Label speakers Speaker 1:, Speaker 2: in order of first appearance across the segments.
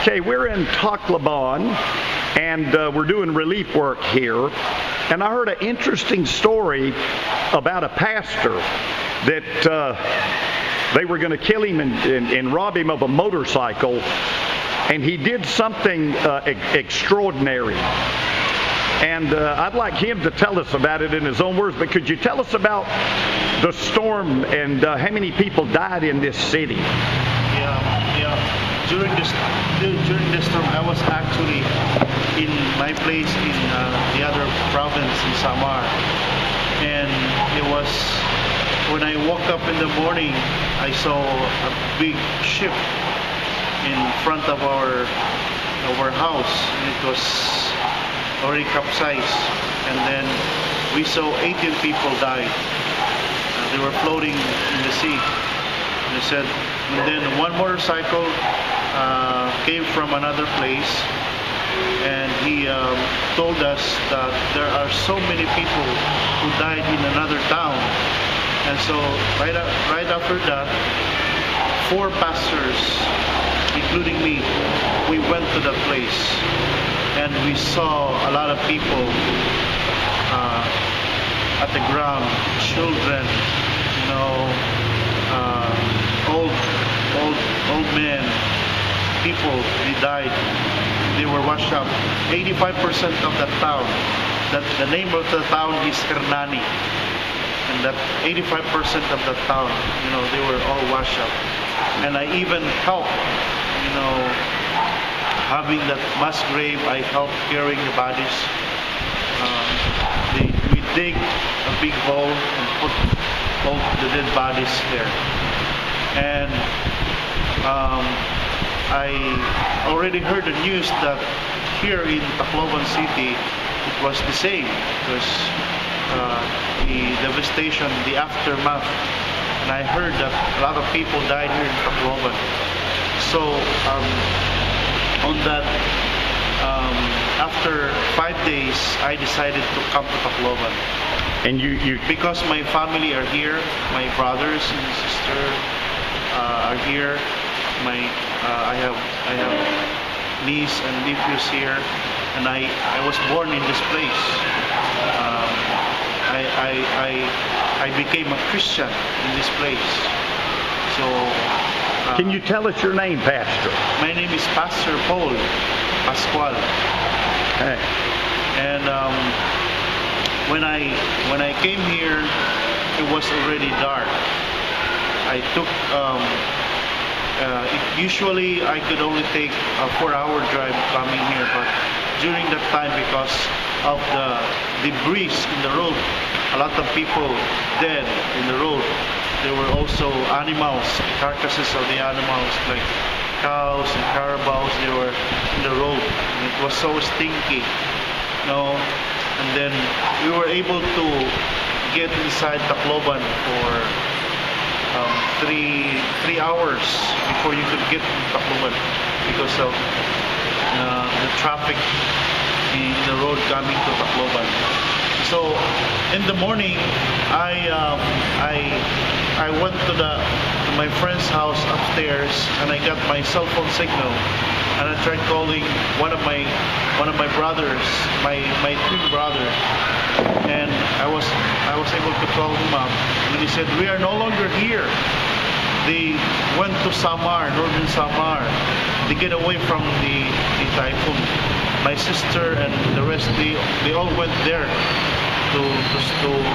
Speaker 1: Okay, we're in Tacloban, and we're doing relief work here. And I heard an interesting story about a pastor that they were going to kill him and rob him of a motorcycle. And he did something extraordinary. And I'd like him to tell us about it in his own words. But could you tell us about the storm and how many people died in this city?
Speaker 2: Yeah. During this storm, I was actually in my place in the other province in Samar, and it was when I woke up in the morning, I saw a big ship in front of our house, and it was already capsized. And then we saw 18 people died. They were floating in the sea. And then one motorcycle came from another place, and he told us that there are so many people who died in another town. And so right after that, 4 pastors, including me, we went to that place, and we saw a lot of people at the ground, children, old men, people, they died. They were washed up. 85% of the town, the name of the town is Hernani, and that 85% of the town, they were all washed up. And I even helped, having that mass grave, I helped carrying the bodies. We dig a big hole and put all the dead bodies there. And I already heard the news that here in Tacloban City it was the same, because the devastation, the aftermath, and I heard that a lot of people died here in Tacloban. So on that, after 5 days, I decided to come to Tacloban.
Speaker 1: And you
Speaker 2: because my family are here, my brothers and sister are here. I have niece and nephews here, and I was born in this place. I became a Christian in this place. So
Speaker 1: can you tell us your name, Pastor?
Speaker 2: My name is Pastor Pascual.
Speaker 1: Okay.
Speaker 2: And when I came here, it was already dark. I took usually I could only take a 4-hour drive coming here, but during that time, because of the debris in the road, a lot of people dead in the road. There were also animals, carcasses of the animals like cows and carabaos. They were in the road, and it was so stinky, And then we were able to get inside Tacloban for 3 hours before you could get to Pascual because of the traffic in the road coming to Tacloban. So in the morning, I went to my friend's house upstairs, and I got my cell phone signal, and I tried calling one of my brothers, my twin brother, and I was able to call him up, and he said, "We are no longer here. They went to Samar, northern Samar. They get away from the typhoon. My sister and the rest, they all went there to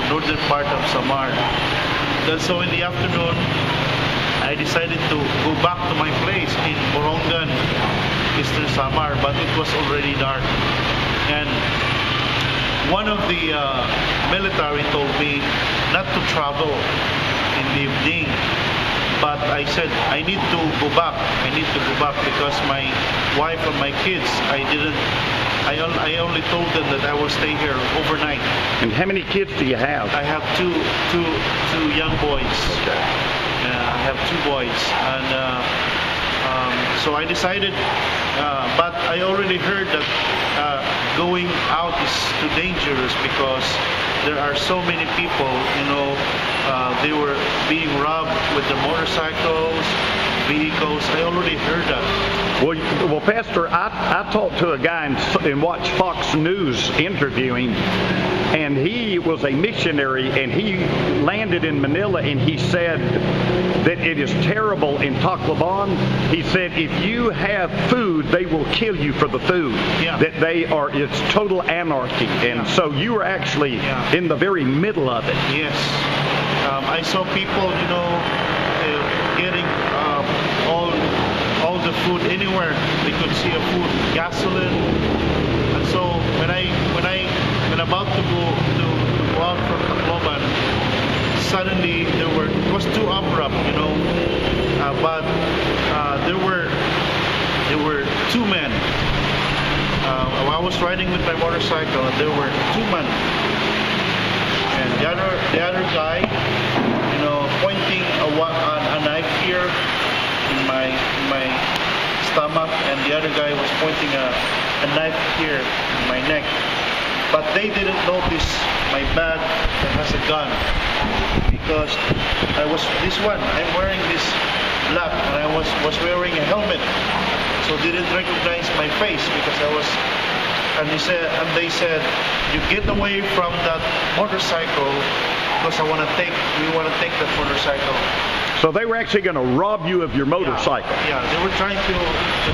Speaker 2: northern part of Samar." Then so in the afternoon, I decided to go back to my place in Borongan, eastern Samar, but it was already dark. And one of the military told me not to travel in the evening. But I said, I need to go back. I need to go back because my wife and my kids, I only told them that I will stay here overnight.
Speaker 1: And how many kids do you have?
Speaker 2: I have two young boys.
Speaker 1: Okay.
Speaker 2: I have 2 boys. And so I decided, but I already heard that going out is too dangerous because there are so many people, they were being robbed with the motorcycles, vehicles. I already heard that.
Speaker 1: Well, Pastor, I talked to a guy and watched Fox News interviewing, and he was a missionary, and he landed in Manila, and he said that it is terrible in Tacloban. He said if you have food, they will kill you for the food.
Speaker 2: Yeah.
Speaker 1: That it's total anarchy, and so you were actually in the very middle of it.
Speaker 2: Yes. I saw people, getting all the food anywhere they could see a food, gasoline. And so when I'm about to go out from Tacloban, suddenly it was too abrupt, but there were two men. I was riding with my motorcycle, and there were two men, and the other guy, pointing a knife here in my stomach, and the other guy was pointing a knife here in my neck. But they didn't notice my bag that has a gun, because I'm wearing this black, and I was wearing a helmet, so they didn't recognize my face because and they said, you get away from that motorcycle because we want to take that motorcycle.
Speaker 1: So they were actually going to rob you of your motorcycle.
Speaker 2: Yeah, they were trying to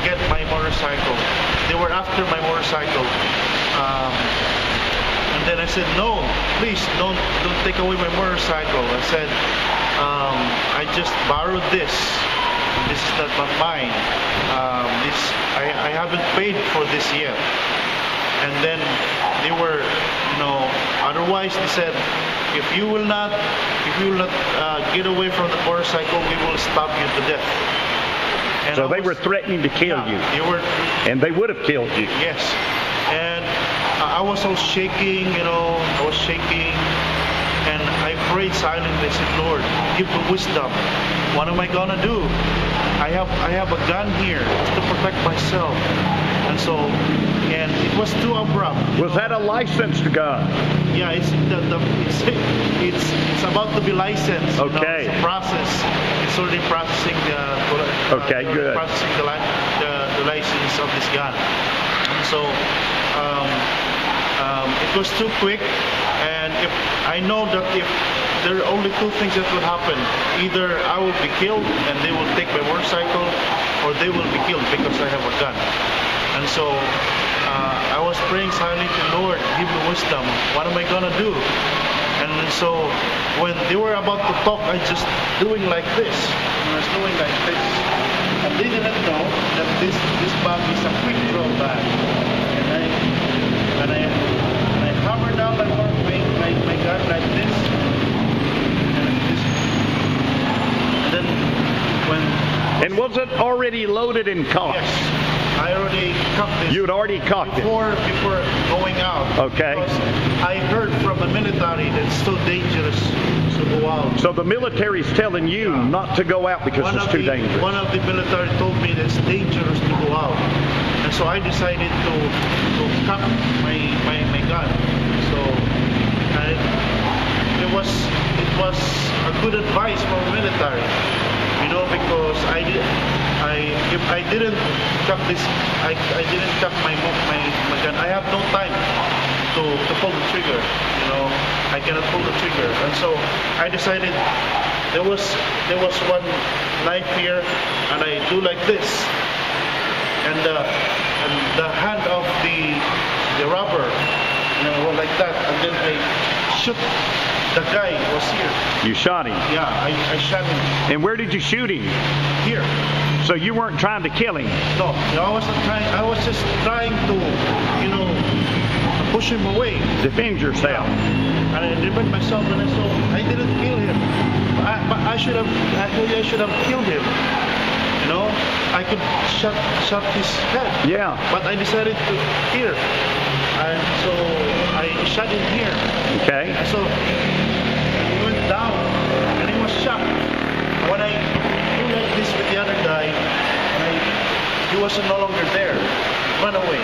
Speaker 2: get my motorcycle. They were after my motorcycle. And then I said, no, please don't take away my motorcycle. I said, I just borrowed this. This is not mine. I haven't paid for this yet. And then they were, otherwise they said, if you will not get away from the motorcycle, we will stab you to death. And
Speaker 1: so they were threatening to kill you.
Speaker 2: They were,
Speaker 1: and they would have killed you.
Speaker 2: Yes. And I was all shaking, I was shaking. And I prayed silently. I said, Lord, give me wisdom. What am I gonna do? I have a gun here just to protect myself. And it was too abrupt.
Speaker 1: Was that a licensed gun?
Speaker 2: Yeah, it's about to be licensed.
Speaker 1: Okay.
Speaker 2: It's a process. It's already processing
Speaker 1: good.
Speaker 2: Processing the license of this gun. And so it was too quick. And I know that if there are only two things that will happen, either I will be killed and they will take my motorcycle, or they will be killed because I have a gun. And so I was praying silently, Lord, give me wisdom. What am I gonna do? And so when they were about to talk, I just doing like this. I was doing like this, and they didn't know that this bag is a quick draw bag. And I hammered down my gun like this, and then when.
Speaker 1: And was it already loaded and cocked?
Speaker 2: Yes. I already cocked this.
Speaker 1: You had already cocked
Speaker 2: before going out.
Speaker 1: Okay.
Speaker 2: Because I heard from the military that it's so dangerous to go out.
Speaker 1: So the military's telling you not to go out because it's too dangerous.
Speaker 2: One of the military told me that it's dangerous to go out, and so I decided to cock my gun. So it was a good advice from the military. Because if I didn't cock this, I didn't cock my gun. I have no time to pull the trigger. I cannot pull the trigger, and so I decided there was one knife here, and I do like this, and the hand of the robber, like that, and then I shoot. The guy was here.
Speaker 1: You shot him?
Speaker 2: Yeah, I shot him.
Speaker 1: And where did you shoot him?
Speaker 2: Here.
Speaker 1: So you weren't trying to kill him?
Speaker 2: No, I wasn't trying. I was just trying to, push him away.
Speaker 1: Defend yourself.
Speaker 2: Yeah. And I defend myself, and I didn't kill him. But I should have killed him. I could shot his head.
Speaker 1: Yeah.
Speaker 2: But I decided to here. And so I shot him here.
Speaker 1: Okay.
Speaker 2: And so he went down, and he was shot. When I do like this with the other guy, he was no longer there. He ran away.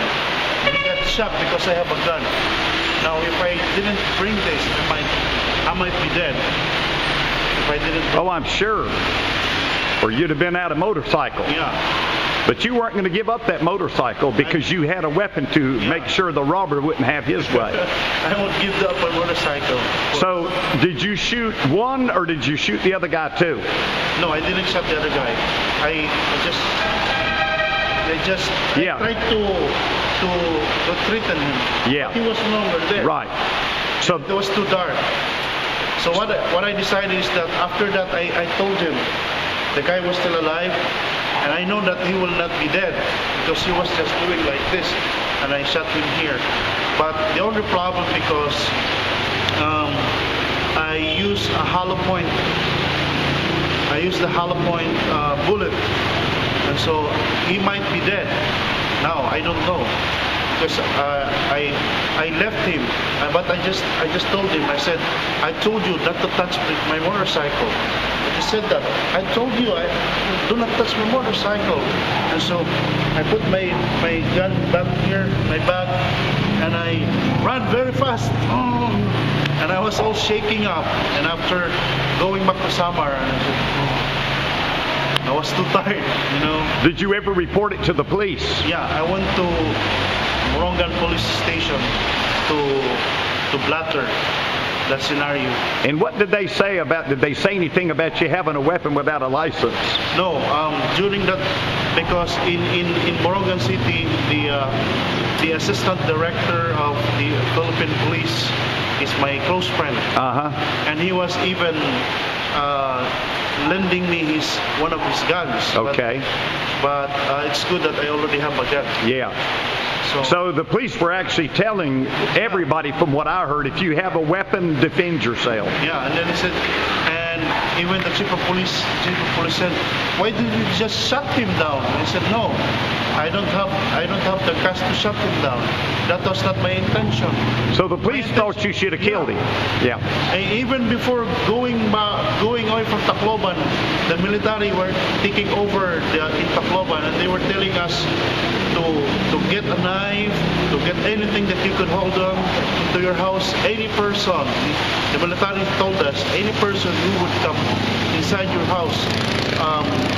Speaker 2: And he got shot because I have a gun. Now, if I didn't bring this, I might be dead. If I didn't.
Speaker 1: Oh, I'm sure. Or you'd have been out of motorcycle.
Speaker 2: Yeah.
Speaker 1: But you weren't going to give up that motorcycle because you had a weapon to make sure the robber wouldn't have his way.
Speaker 2: I won't give up my motorcycle.
Speaker 1: So, did you shoot one or did you shoot the other guy too?
Speaker 2: No, I didn't shoot the other guy. I tried to threaten him.
Speaker 1: Yeah.
Speaker 2: But he was no longer there.
Speaker 1: Right. So
Speaker 2: it was too dark. So what I decided is that after that I told him the guy was still alive, and I know that he will not be dead because he was just doing like this, and I shot him here. But the only problem because I used a hollow point. I used the hollow point bullet, and so he might be dead. Now I don't know because I left him, but I just told him. I said, I told you not to touch my motorcycle. I just said that. I told you, do not touch my motorcycle. And so I put my gun back here, my bag, and I ran very fast. And I was all shaking up. And after going back to Samar, I was too tired, you know.
Speaker 1: Did you ever report it to the police?
Speaker 2: Yeah, I went to Morongan Police Station to blatter that scenario.
Speaker 1: And what did they say did they say anything about you having a weapon without a license?
Speaker 2: No, during that, because in Morongan City, the assistant director of the Philippine Police is my close friend. And he was even lending me one of his guns.
Speaker 1: Okay.
Speaker 2: But it's good that I already have a gun.
Speaker 1: Yeah. So the police were actually telling everybody, from what I heard, if you have a weapon, defend yourself.
Speaker 2: Yeah, and then he said, and even the chief of police said, why did you just shut him down? And I said, no, I don't have the cash to shut him down. That was not my intention.
Speaker 1: So the police thought you should have killed him. Yeah.
Speaker 2: And even before going away from Tacloban, the military were taking over in Tacloban, and they were telling us to get a knife, to get anything that you could hold on to your house. Any person, the military told us, any person who would come inside your house,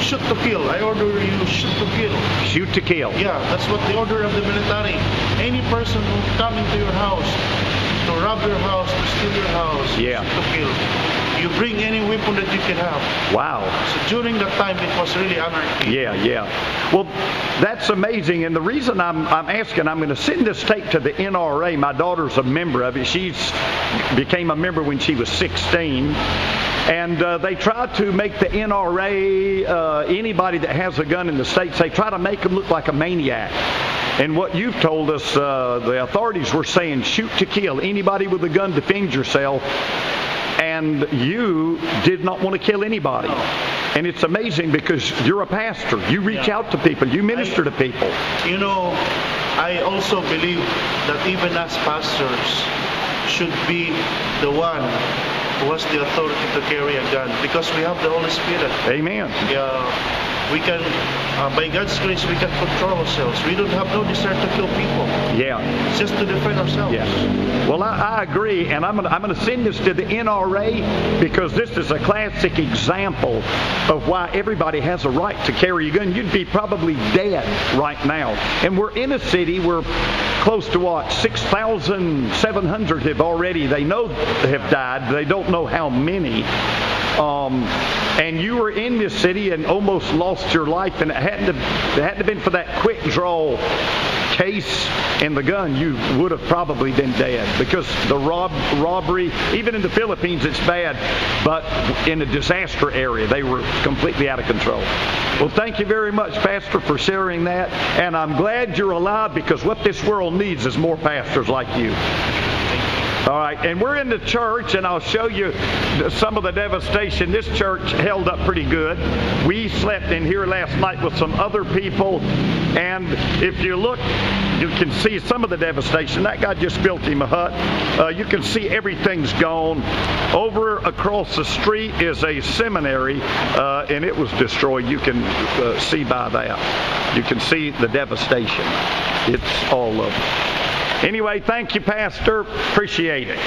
Speaker 2: shoot to kill. I order you shoot to kill.
Speaker 1: Shoot to kill.
Speaker 2: Yeah, that's what the order of the military. Any person who come into your house, to rob your house, to steal your house, shoot to kill. You bring any weapon that you can have.
Speaker 1: Wow.
Speaker 2: So during that time, it was really anarchy.
Speaker 1: Yeah. Well, that's amazing. And the reason I'm asking, I'm going to send this tape to the NRA. My daughter's a member of it. She became a member when she was 16. And they try to make the NRA, anybody that has a gun in the States, they try to make them look like a maniac. And what you've told us, the authorities were saying, shoot to kill. Anybody with a gun, defend yourself. And you did not want to kill anybody.
Speaker 2: No.
Speaker 1: And it's amazing because you're a pastor. You reach out to people. You minister to people.
Speaker 2: You know, I also believe that even as pastors should be the one who has the authority to carry a gun, because we have the Holy Spirit.
Speaker 1: Amen.
Speaker 2: We can, by God's grace, we can control ourselves. We don't have no desire to kill people.
Speaker 1: Yeah.
Speaker 2: It's just to defend ourselves.
Speaker 1: Yes. Well, I agree, and I'm going to send this to the NRA because this is a classic example of why everybody has a right to carry a gun. You'd be probably dead right now. And we're in a city where close to 6,700 have already, they know have died. They don't know how many. And you were in this city and almost lost your life, and it hadn't have been for that quick draw case and the gun, you would have probably been dead, because the robbery, even in the Philippines, it's bad, but in a disaster area, they were completely out of control. Well, thank you very much, Pastor, for sharing that, and I'm glad you're alive, because what this world needs is more pastors like you. All right, and we're in the church, and I'll show you some of the devastation. This church held up pretty good. We slept in here last night with some other people, and if you look, you can see some of the devastation. That guy just built him a hut. You can see everything's gone. Over across the street is a seminary, and it was destroyed. You can see by that. You can see the devastation. It's all over. Anyway, thank you, Pastor. Appreciate it.